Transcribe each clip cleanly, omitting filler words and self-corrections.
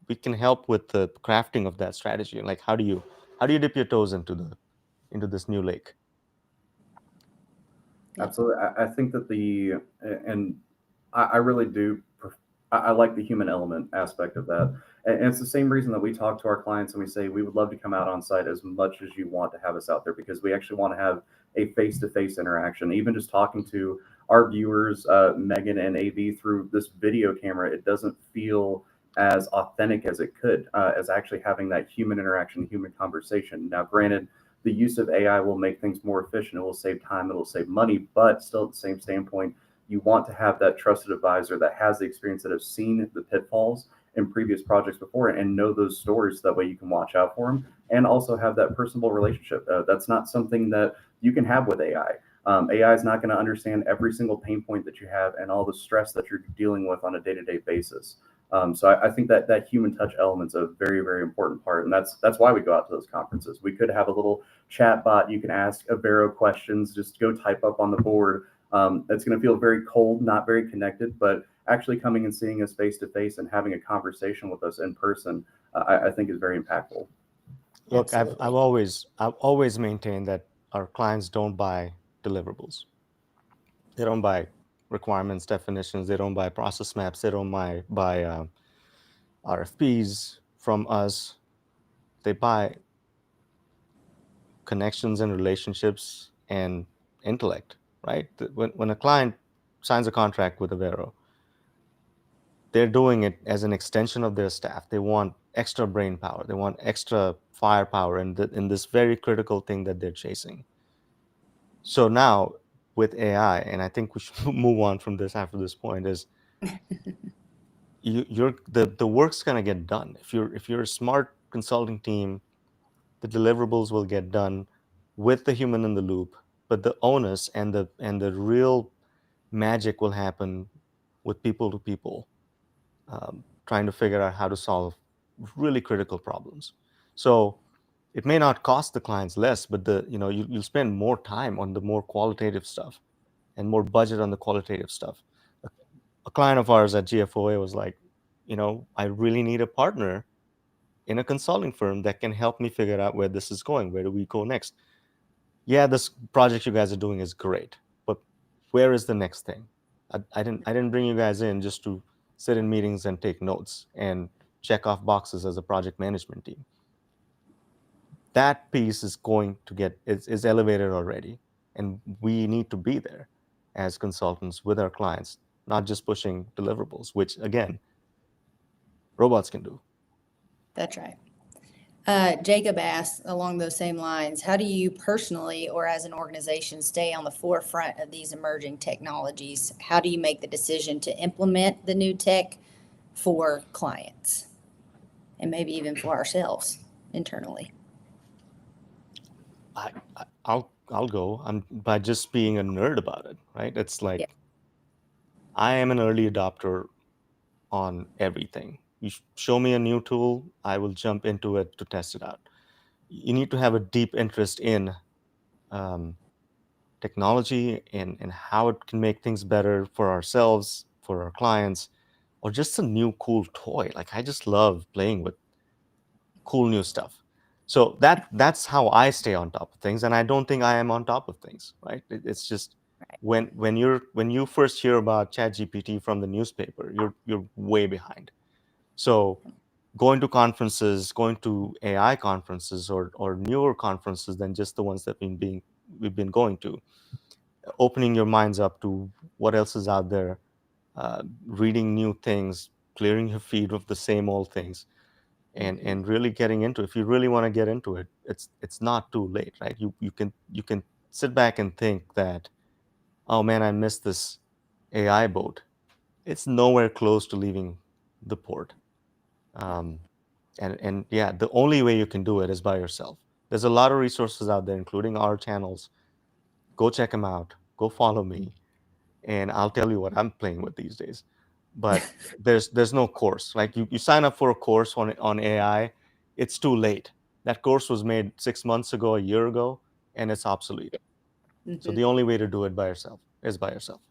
we can help with the crafting of that strategy. Like how do you dip your toes into this new lake? Absolutely. I think that and I really do, I like the human element aspect of that. And it's the same reason that we talk to our clients and we say, we would love to come out on site as much as you want to have us out there, because we actually want to have a face to face interaction. Even just talking to our viewers, Megan and AB, through this video camera, it doesn't feel as authentic as it could, as actually having that human interaction, human conversation. Now, granted, the use of AI will make things more efficient. It will save time. It will save money. But still, at the same standpoint, you want to have that trusted advisor that has the experience, that have seen the pitfalls in previous projects before and know those stories. So that way you can watch out for them and also have that personable relationship. That's not something that you can have with AI. AI is not going to understand every single pain point that you have and all the stress that you're dealing with on a day-to-day basis. So I think that that human touch element's a very, very important part, and that's why we go out to those conferences. We could have a little chat bot you can ask Avero questions, just go type up on the board. It's going to feel very cold, not very connected, but actually coming and seeing us face to face and having a conversation with us in person, I think is very impactful. Look, Absolutely. I've always maintained that our clients don't buy deliverables. They don't buy requirements, definitions. They don't buy process maps. They don't buy RFPs from us. They buy connections and relationships and intellect, right? When a client signs a contract with Avero, they're doing it as an extension of their staff. They want extra brain power. They want extra firepower in this very critical thing that they're chasing. So now with AI, and I think we should move on from this after this point, is the work's gonna get done. If you're a smart consulting team, the deliverables will get done with the human in the loop, but the onus and the real magic will happen with people to people, trying to figure out how to solve really critical problems. So it may not cost the clients less, but you'll spend more time on the more qualitative stuff and more budget on the qualitative stuff. A, a client of ours at GFOA was like, I really need a partner in a consulting firm that can help me figure out where this is going. Where do we go next? Yeah, this project you guys are doing is great, but where is the next thing? I didn't bring you guys in just to sit in meetings and take notes and check off boxes as a project management team. That piece is going to is elevated already, and we need to be there as consultants with our clients, not just pushing deliverables, which again, robots can do. That's right. Jacob asks along those same lines, how do you personally or as an organization stay on the forefront of these emerging technologies? How do you make the decision to implement the new tech for clients and maybe even for ourselves internally? I'll go. I'm by just being a nerd about it, right? It's Yeah. like I am an early adopter on everything. You show me a new tool, I will jump into it to test it out. You need to have a deep interest in um, technology and how it can make things better for ourselves, for our clients, or just a new cool toy. Like I just love playing with cool new stuff. So that's how I stay on top of things, and I don't think I am on top of things, right? It's just when you first hear about ChatGPT from the newspaper, you're way behind. So going to conferences, going to AI conferences or newer conferences than just the ones that we've been going to, opening your minds up to what else is out there, reading new things, clearing your feed of the same old things, and really getting into it. If you really want to get into it, it's not too late, right? You can sit back and think that, oh man, I missed this AI boat. It's nowhere close to leaving the port. Um, and yeah, the only way you can do it is by yourself. There's a lot of resources out there, including our channels. Go check them out. Go follow me, and I'll tell you what I'm playing with these days. But there's no course. Like you sign up for a course on AI, it's too late. That course was made 6 months ago, a year ago, and it's obsolete. So Mm-hmm. the only way to do it by yourself is by yourself.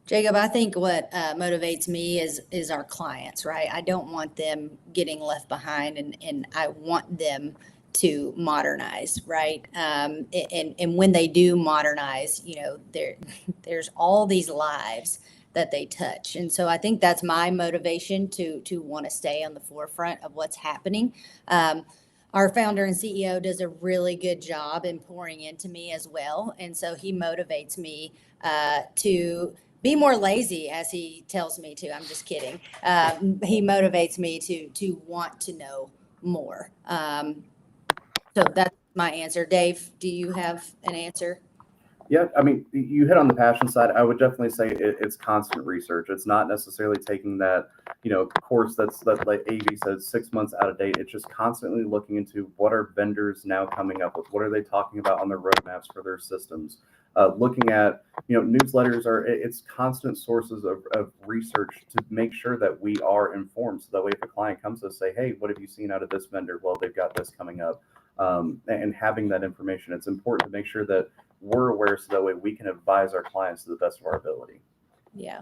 Jacob, I think what motivates me is our clients, right? I don't want them getting left behind, and I want them to modernize, right? And when they do modernize, there's all these lives that they touch, and so I think that's my motivation to want to stay on the forefront of what's happening. Our founder and CEO does a really good job in pouring into me as well, and so he motivates me to be more lazy, as he tells me to. I'm just kidding. He motivates me to want to know more. So that's my answer. Dave, do you have an answer? Yeah, I mean, you hit on the passion side. I would definitely say it's constant research. It's not necessarily taking that, course that like AV says 6 months out of date. It's just constantly looking into what are vendors now coming up with, what are they talking about on their roadmaps for their systems. Looking at, newsletters it's constant sources of research to make sure that we are informed. So that way, if a client comes to us, say, hey, what have you seen out of this vendor? Well, they've got this coming up. And having that information, it's important to make sure that we're aware so that way we can advise our clients to the best of our ability. Yeah.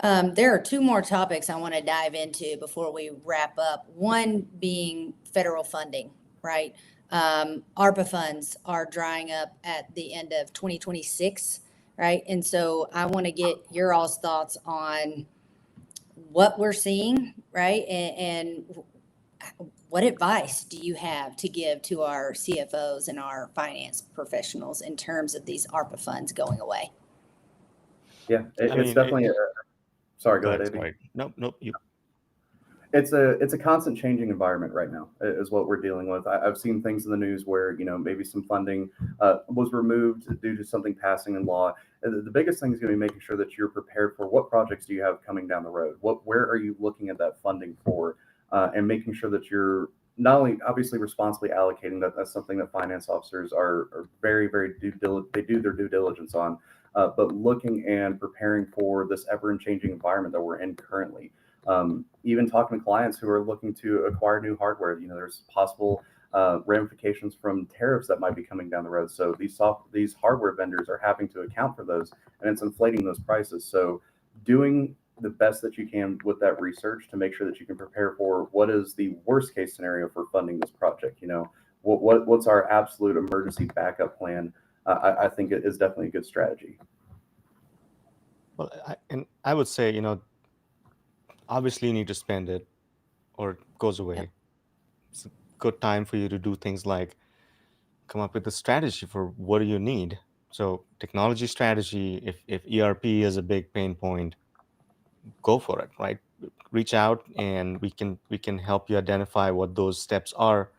There are two more topics I want to dive into before we wrap up. One being federal funding, right? ARPA funds are drying up at the end of 2026, right? And so I want to get your all's thoughts on what we're seeing, right? And what advice do you have to give to our CFOs and our finance professionals in terms of these ARPA funds going away? Yeah, I it's mean, definitely sorry, go go ahead, ahead. Davey. Sorry. Nope, nope. You. It's a constant changing environment right now is what we're dealing with. I've seen things in the news where maybe some funding was removed due to something passing in law. And the biggest thing is going to be making sure that you're prepared for what projects do you have coming down the road. Where are you looking at that funding for, and making sure that you're not only obviously responsibly allocating that. That's something that finance officers are very they do their due diligence on, but looking and preparing for this ever changing environment that we're in currently. Even talking to clients who are looking to acquire new hardware, there's possible ramifications from tariffs that might be coming down the road. So these hardware vendors are having to account for those, and it's inflating those prices. So doing the best that you can with that research to make sure that you can prepare for what is the worst case scenario for funding this project. What's our absolute emergency backup plan? I think it is definitely a good strategy. Well, I would say, obviously you need to spend it or it goes Yep. away. It's a good time for you to do things like come up with a strategy for what do you need. So technology strategy, if ERP is a big pain point, go for it, right? Reach out and we can help you identify what those steps are,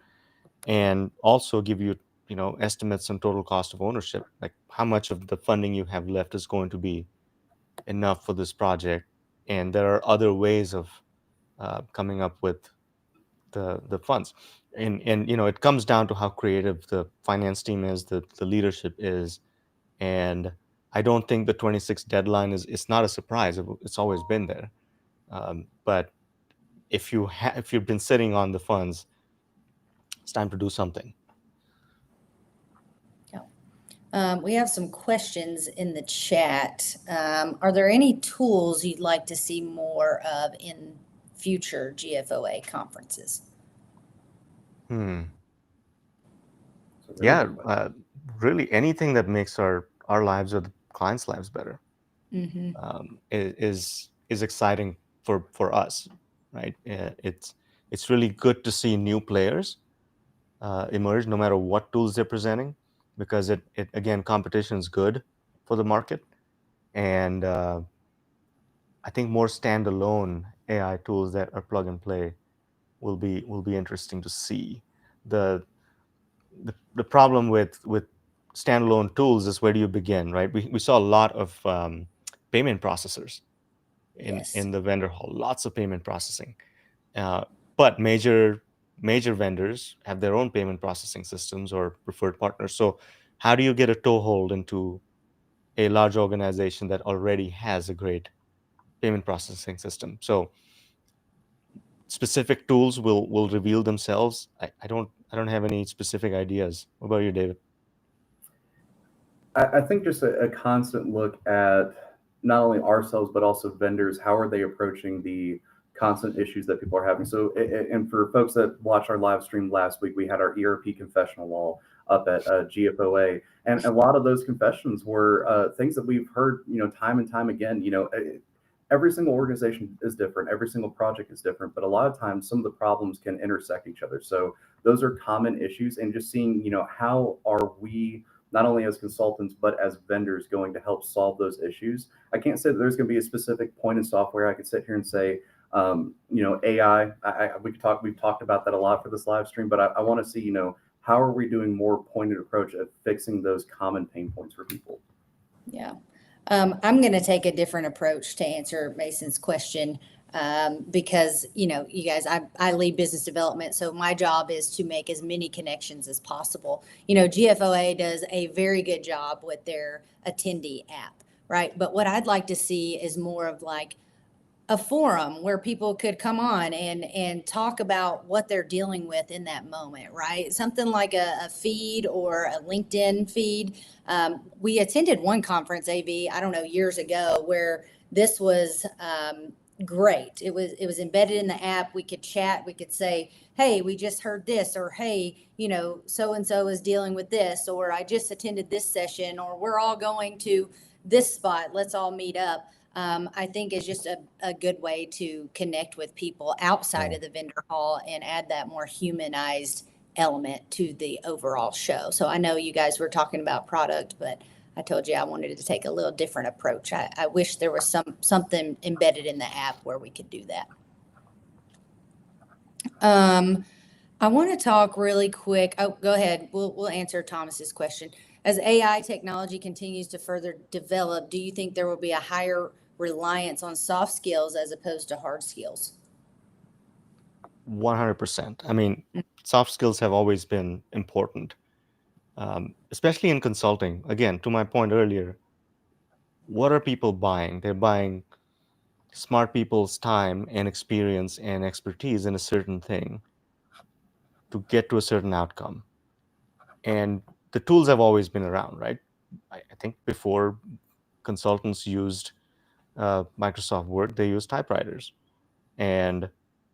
and also give you estimates on total cost of ownership, like how much of the funding you have left is going to be enough for this project. And there are other ways of coming up with the funds, and it comes down to how creative the finance team is, the leadership is. And I don't think the 26 deadline is, it's not a surprise. It's always been there. But if you've been sitting on the funds, it's time to do something. We have some questions in the chat. Are there any tools you'd like to see more of in future GFOA conferences? It's a really Yeah, good question. really anything that makes our lives or the clients' lives better Mm-hmm. is exciting for us, right? It's really good to see new players emerge, no matter what tools they're presenting, because it again, competition is good for the market. And I think more standalone AI tools that are plug and play will be interesting to see. The problem with standalone tools is, where do you begin, right? We saw a lot of payment processors Yes. in the vendor hall, lots of payment processing. Uh, but major vendors have their own payment processing systems or preferred partners. So how do you get a toehold into a large organization that already has a great payment processing system? So specific tools will reveal themselves. I don't have any specific ideas. What about you, David? I think just a constant look at not only ourselves but also vendors, how are they approaching the constant issues that people are having. So, and for folks that watched our live stream last week, we had our ERP confessional wall up at GFOA, and a lot of those confessions were things that we've heard, time and time again. Every single organization is different, every single project is different, but a lot of times some of the problems can intersect each other. So those are common issues, and just seeing, how are we, not only as consultants but as vendors, going to help solve those issues. I can't say that there's going to be a specific point in software I could sit here and say, AI. We've talked about that a lot for this live stream, but I want to see, how are we doing more pointed approach at fixing those common pain points for people. Yeah. I'm going to take a different approach to answer Mason's question, because, you guys, I lead business development. So my job is to make as many connections as possible. GFOA does a very good job with their attendee app, right? But what I'd like to see is more of like a forum where people could come on and talk about what they're dealing with in that moment, right? Something like a feed or a LinkedIn feed. We attended one conference, AV, I don't know, years ago, where this was great. It was embedded in the app. We could chat. We could say, "Hey, we just heard this," or "Hey, so and so is dealing with this," or "I just attended this session," or "We're all going to this spot. Let's all meet up." I think is just a good way to connect with people outside of the vendor hall and add that more humanized element to the overall show. So I know you guys were talking about product, but I told you I wanted to take a little different approach. I wish there was something embedded in the app where we could do that. I want to talk really quick. Oh, go ahead. We'll answer Thomas's question. As AI technology continues to further develop, do you think there will be a higher reliance on soft skills as opposed to hard skills? 100%. I mean, soft skills have always been important, especially in consulting. Again, to my point earlier, what are people buying? They're buying smart people's time and experience and expertise in a certain thing to get to a certain outcome. And the tools have always been around, right? I think before consultants used Microsoft Word, they used typewriters. And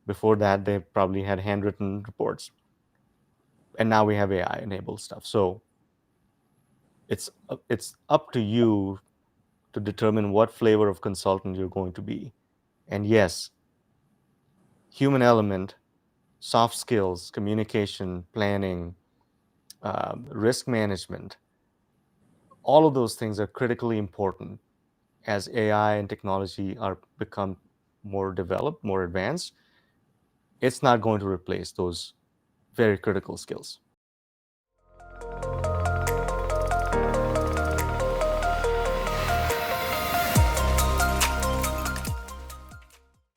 before that, they probably had handwritten reports. And now we have AI-enabled stuff. So it's up to you to determine what flavor of consultant you're going to be. And yes, human element, soft skills, communication, planning, risk management, all of those things are critically important as AI and technology are become more developed, more advanced. It's not going to replace those very critical skills.